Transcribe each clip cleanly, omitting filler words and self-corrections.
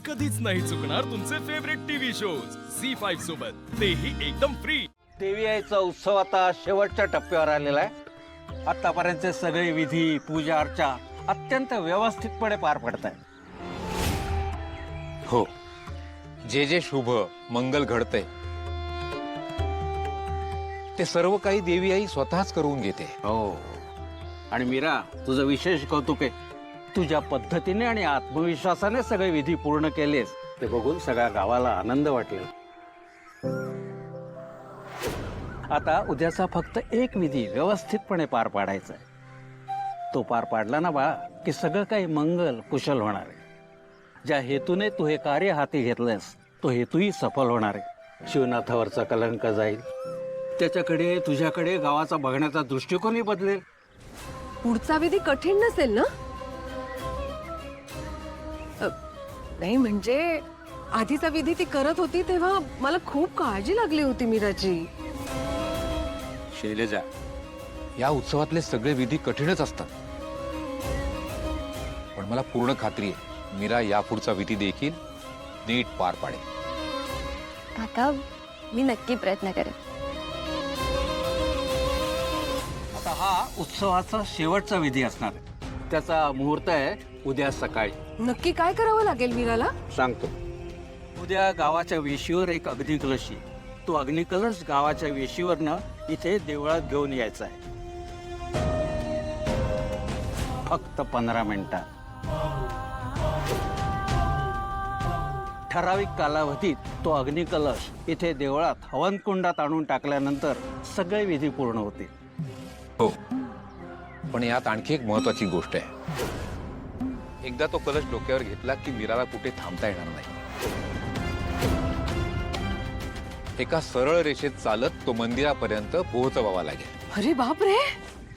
कधीच नाही चुकणार तुमचे फेवरेट टीव्ही शोज झी5 सोबत, तेही एकदम फ्री। देवी आईचा उत्सव आता शेवटच्या टप्प्यावर आलेला आहे। आतापर्यंतचे सगळे विधी पूजा अर्चा अत्यंत व्यवस्थितपणे पार पडत आहे। हो, जे जे शुभ मंगल घडते ते सर्व काही देवी आई स्वतःच करून घेते। हो, आणि मीरा, तुझं विशेष कौतुक आहे। तुझ्या पद्धतीने आणि आत्मविश्वासाने सगळे विधी पूर्ण केलेस ते बघून सगळ्या गावाला आनंद वाटला। आता उद्याचा फक्त एक विधी व्यवस्थितपणे पार पाडायचा आहे। तो पार पाडला ना बा की सगळं काही मंगल कुशल होणार आहे। ज्या हेतूने तू हे कार्य हाती घेतलंस तो हेतूही सफल होणार आहे। शिवनाथावरचा कलंक जाईल, त्याच्याकडे तुझ्याकडे गावाचा बघण्याचा दृष्टिकोनही बदलेल। पुढचा विधी कठीण नसेल ना? नाही म्हणजे आधीचा विधी ती करत होती तेव्हा मला खूप काळजी लागली होती मीराची। शैलजा, या उत्सवातले सगळे विधी कठीणच असतात, पण मला पूर्ण खात्री आहे मीरा यापुढचा विधी देखील नीट पार पाडेल। काका, मी नक्की प्रयत्न करेन। आता हा उत्सवाचा शेवटचा विधी असणार आहे। त्याचा मुहूर्त आहे उद्या सकाळी। नक्की काय करावं लागेल मीराला? सांगतो। उद्या गावाच्या वेशीवर एक अग्निकलश येईल। तो अग्निकलश गावाच्या वेशीवरनं इथे देवळात घेऊन यायचा आहे। फक्त 15 मिनिटात। ठराविक कालावधीत तो अग्निकलश इथे देवळात हवनकुंडात आणून टाकल्यानंतर सगळे विधी पूर्ण होतील। हो, पण यात आणखी एक महत्वाची गोष्ट आहे। एकदा तो कलश डोक्यावर घेतला की मीराला कुठे थांबता येणार नाही। एका सरळ रेषेत चालत तो मंदिरापर्यंत पोहोचवावा लागेल। अरे बाप रे!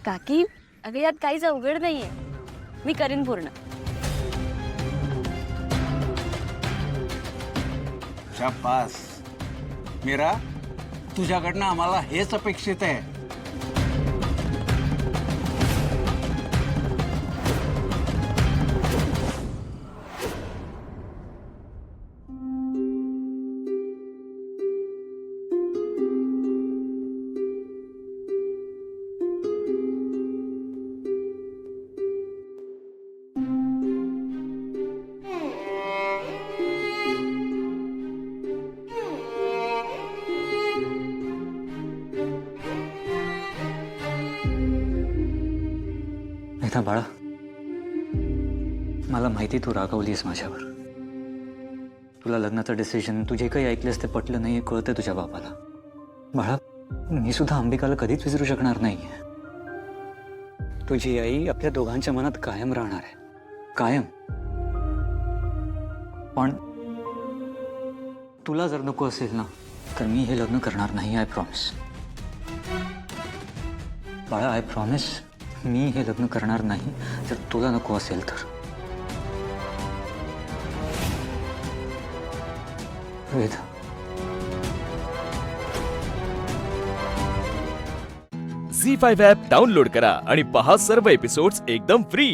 काकी, अगं यात काहीच अवघड नाहीये, मी करीन पूर्ण। शाबास मीरा, तुझ्याकडनं आम्हाला हेच अपेक्षित आहे। एकदा बाळा, मला माहिती तू रागवलीस माझ्यावर। तुला लग्नाचं डिसिजन, तू जे काही ऐकलेस ते पटलं नाही, कळतं तुझ्या बापाला। बाळा, मी सुद्धा अंबिकाला कधीच विसरू शकणार नाही। तुझी आई आपल्या दोघांच्या मनात कायम राहणार आहे, कायम। पण तुला जर नको असेल ना तर मी हे लग्न करणार नाही, आय प्रॉमिस। बाळा, आय प्रॉमिस, मी हे लग्न करणार नाही जर तुला नको असेल तर। वेद, झी5 ॲप डाउनलोड करा आणि पहा सर्व एपिसोड्स एकदम फ्री।